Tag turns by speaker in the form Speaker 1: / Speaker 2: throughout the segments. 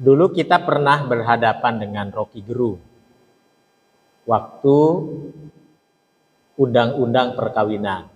Speaker 1: Dulu kita pernah berhadapan dengan Rocky Gerung waktu undang-undang perkawinan.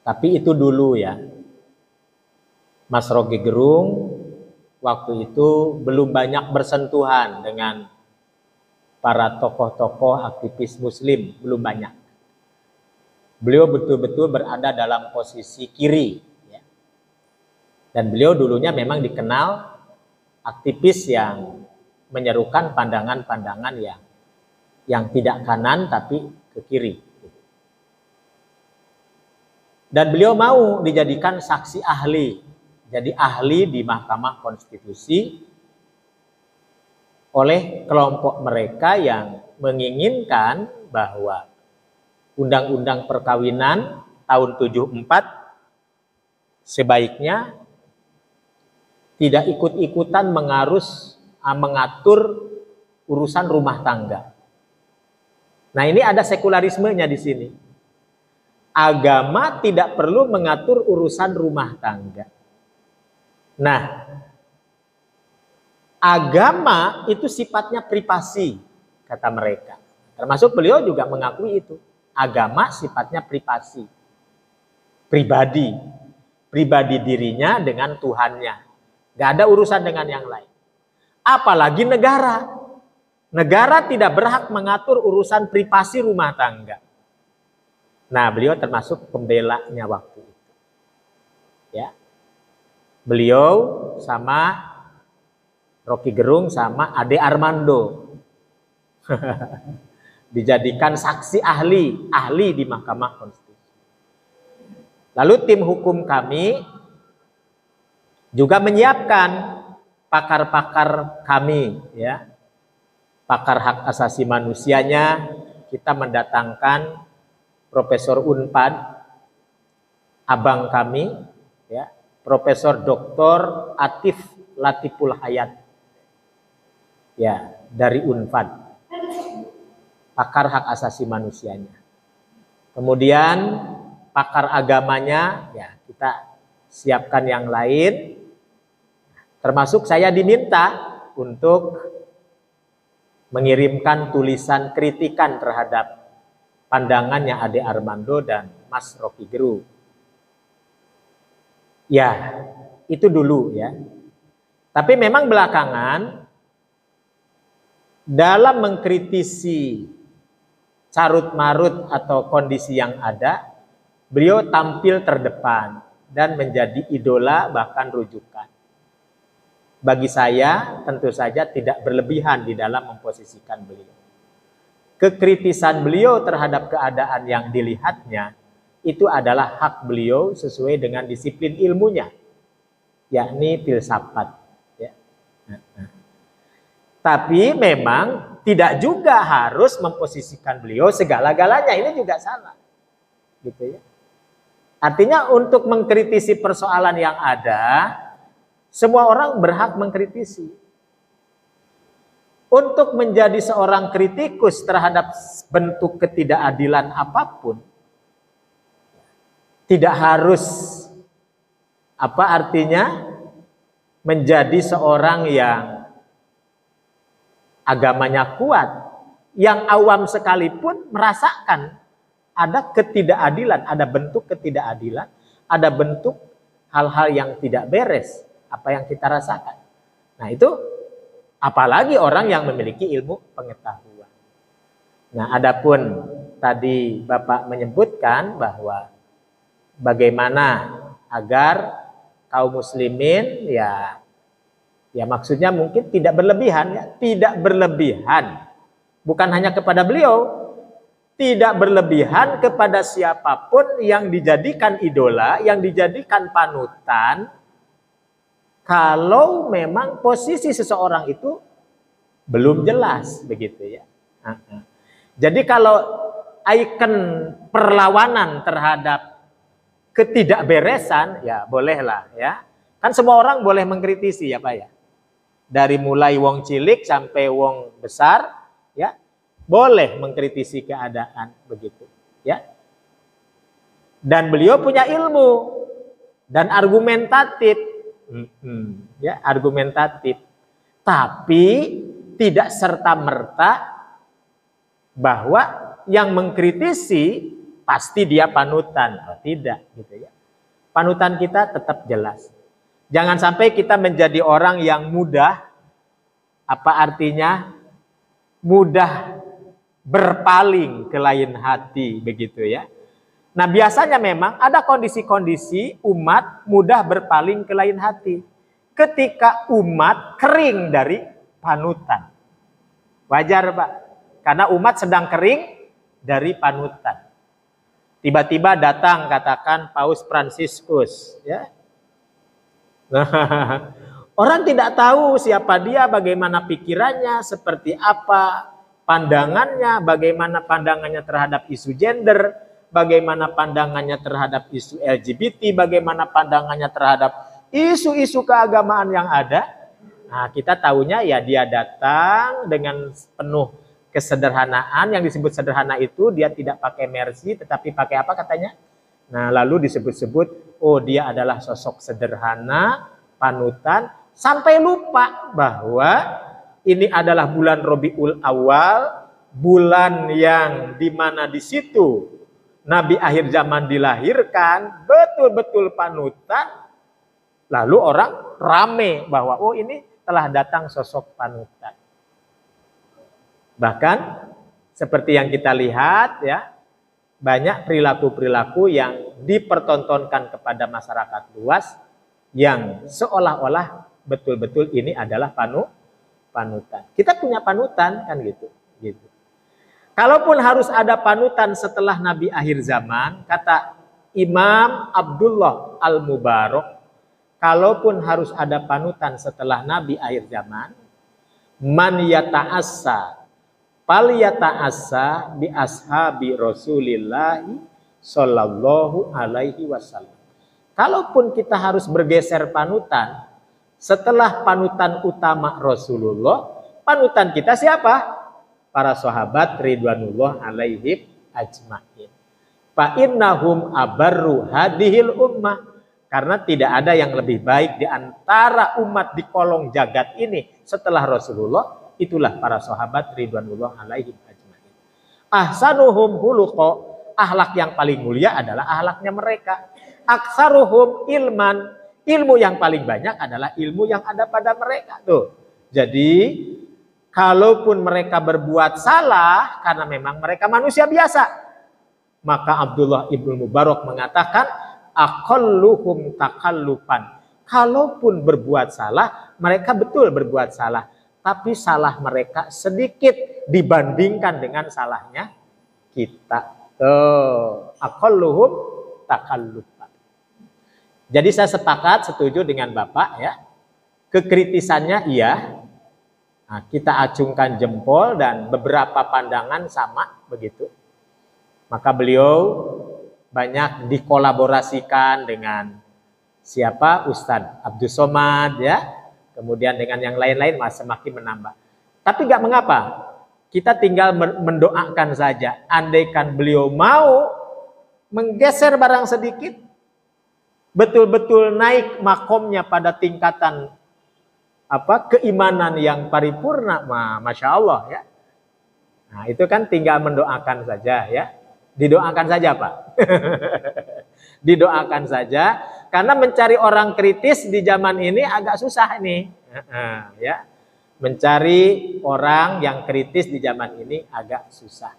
Speaker 1: Tapi itu dulu ya. Mas Rocky Gerung waktu itu belum banyak bersentuhan dengan para tokoh-tokoh aktivis muslim, belum banyak. Beliau betul-betul berada dalam posisi kiri ya. Dan beliau dulunya memang dikenal aktivis yang menyerukan pandangan-pandangan yang tidak kanan tapi ke kiri. Dan beliau mau dijadikan saksi ahli, jadi ahli di Mahkamah Konstitusi oleh kelompok mereka yang menginginkan bahwa Undang-Undang Perkawinan tahun 74 sebaiknya tidak ikut-ikutan mengatur urusan rumah tangga. Nah, ini ada sekularismenya di sini. Agama tidak perlu mengatur urusan rumah tangga. Nah, agama itu sifatnya privasi, kata mereka. Termasuk beliau juga mengakui itu. Agama sifatnya privasi. Pribadi dirinya dengan Tuhannya. Gak ada urusan dengan yang lain. Apalagi negara. Negara tidak berhak mengatur urusan privasi rumah tangga. Nah, beliau termasuk pembelanya waktu itu. Ya. Beliau sama Rocky Gerung sama Ade Armando dijadikan saksi ahli di Mahkamah Konstitusi. Lalu tim hukum kami juga menyiapkan pakar-pakar kami ya. Pakar hak asasi manusianya kita mendatangkan Profesor Unpad, abang kami ya, Profesor Dr. Atif Latiful Hayat. Ya, dari Unpad. Pakar hak asasi manusianya. Kemudian pakar agamanya ya kita siapkan yang lain. Termasuk saya diminta untuk mengirimkan tulisan kritikan terhadap pandangannya Ade Armando dan Mas Rocky Gerung. Ya, itu dulu ya. Tapi memang belakangan dalam mengkritisi carut marut atau kondisi yang ada, beliau tampil terdepan dan menjadi idola bahkan rujukan. Bagi saya tentu saja tidak berlebihan di dalam memposisikan beliau. Kekritisan beliau terhadap keadaan yang dilihatnya itu adalah hak beliau sesuai dengan disiplin ilmunya, yakni filsafat. Ya. Tapi memang tidak juga harus memposisikan beliau segala-galanya, ini juga salah. Gitu ya. Artinya untuk mengkritisi persoalan yang ada, semua orang berhak mengkritisi. Untuk menjadi seorang kritikus terhadap bentuk ketidakadilan apapun, tidak harus artinya menjadi seorang yang agamanya kuat, yang awam sekalipun merasakan ada ketidakadilan, ada bentuk ketidakadilan, ada bentuk hal-hal yang tidak beres, apa yang kita rasakan. Nah itu apalagi orang yang memiliki ilmu pengetahuan. Nah adapun tadi Bapak menyebutkan bahwa bagaimana agar kaum muslimin ya maksudnya mungkin tidak berlebihan ya, tidak berlebihan. Bukan hanya kepada beliau, tidak berlebihan kepada siapapun yang dijadikan idola, yang dijadikan panutan. Kalau memang posisi seseorang itu belum jelas begitu ya. Jadi kalau ikon perlawanan terhadap ketidakberesan ya bolehlah ya. Kan semua orang boleh mengkritisi ya Pak ya. Dari mulai wong cilik sampai wong besar ya boleh mengkritisi keadaan begitu ya. Dan beliau punya ilmu dan argumentatif. Ya, argumentatif. Tapi tidak serta-merta bahwa yang mengkritisi pasti dia panutan. Oh, tidak gitu ya. Panutan kita tetap jelas. Jangan sampai kita menjadi orang yang mudah, apa artinya? Mudah berpaling ke lain hati, begitu ya. Nah, biasanya memang ada kondisi-kondisi umat mudah berpaling ke lain hati. Ketika umat kering dari panutan. Wajar, Pak. Karena umat sedang kering dari panutan. Tiba-tiba datang, katakan Paus Fransiskus, ya. Nah, orang tidak tahu siapa dia, bagaimana pikirannya, seperti apa pandangannya, bagaimana pandangannya terhadap isu gender, bagaimana pandangannya terhadap isu LGBT, bagaimana pandangannya terhadap isu-isu keagamaan yang ada. Nah, kita tahunya ya dia datang dengan penuh kesederhanaan. Yang disebut sederhana itu dia tidak pakai mercy, tetapi pakai apa katanya? Nah, lalu disebut-sebut, oh dia adalah sosok sederhana, panutan, sampai lupa bahwa ini adalah bulan Rabiul Awal, bulan yang dimana di situ Nabi akhir zaman dilahirkan, betul-betul panutan. Lalu orang rame bahwa oh ini telah datang sosok panutan. Bahkan seperti yang kita lihat ya, banyak perilaku-perilaku yang dipertontonkan kepada masyarakat luas yang seolah-olah betul-betul ini adalah panutan. Kita punya panutan kan gitu. Kalaupun harus ada panutan setelah Nabi akhir zaman, kata Imam Abdullah Al-Mubarak, kalaupun harus ada panutan setelah Nabi akhir zaman, man yata'assa falyata'assa bi ashabi Rasulillahi sallallahu alaihi wasallam. Kalaupun kita harus bergeser panutan setelah panutan utama Rasulullah, panutan kita siapa? Para sahabat ridwanullah alaihim ajmain. Fa innahum abarru hadhil ummah, karena tidak ada yang lebih baik di antara umat di kolong jagat ini setelah Rasulullah. Itulah para sahabat ridwanullah alaihim ajmain. Ahsanuhum khuluqa, akhlak yang paling mulia adalah akhlaknya mereka. Aktsaruhum ilman, ilmu yang paling banyak adalah ilmu yang ada pada mereka. Tuh. Jadi kalaupun mereka berbuat salah karena memang mereka manusia biasa, maka Abdullah ibnu Mubarak mengatakan aqalluhum takallufan. Kalaupun berbuat salah, mereka betul berbuat salah. Tapi salah mereka sedikit dibandingkan dengan salahnya kita. Aqalluhum takallufan. Jadi saya setuju dengan Bapak ya. Kekritisannya iya. Nah, kita acungkan jempol dan beberapa pandangan sama begitu. Maka beliau banyak dikolaborasikan dengan siapa? Ustadz Abdus Somad ya. Kemudian dengan yang lain-lain masih semakin menambah. Tapi nggak mengapa. Kita tinggal mendoakan saja. Andaikan beliau mau menggeser barang sedikit, betul-betul naik makomnya pada tingkatan keimanan yang paripurna, masya Allah ya. Nah itu kan tinggal mendoakan saja ya. Didoakan saja Pak. Didoakan saja. Karena mencari orang kritis di zaman ini agak susah nih. Ya. Mencari orang yang kritis di zaman ini agak susah.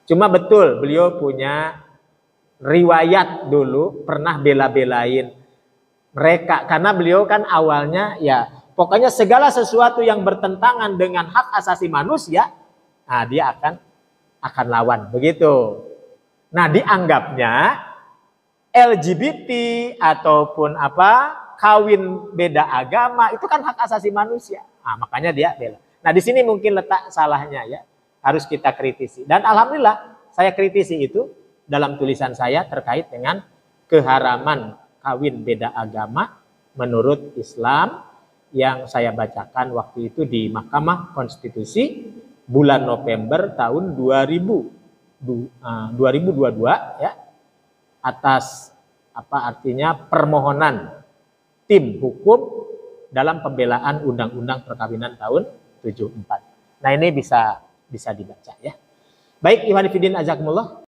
Speaker 1: Cuma betul beliau punya riwayat dulu pernah bela-belain mereka. Karena beliau kan awalnya ya pokoknya segala sesuatu yang bertentangan dengan hak asasi manusia, nah dia akan lawan begitu. Nah dianggapnya LGBT ataupun kawin beda agama itu kan hak asasi manusia. Nah, makanya dia bela. Nah di sini mungkin letak salahnya ya, harus kita kritisi. Dan alhamdulillah saya kritisi itu dalam tulisan saya terkait dengan keharaman kawin beda agama menurut Islam yang saya bacakan waktu itu di Mahkamah Konstitusi bulan November tahun 2022 ya. Atas artinya permohonan tim hukum dalam pembelaan Undang-Undang Perkawinan tahun 74. Nah, ini bisa dibaca ya. Baik, ikhwan fillah azakumullah.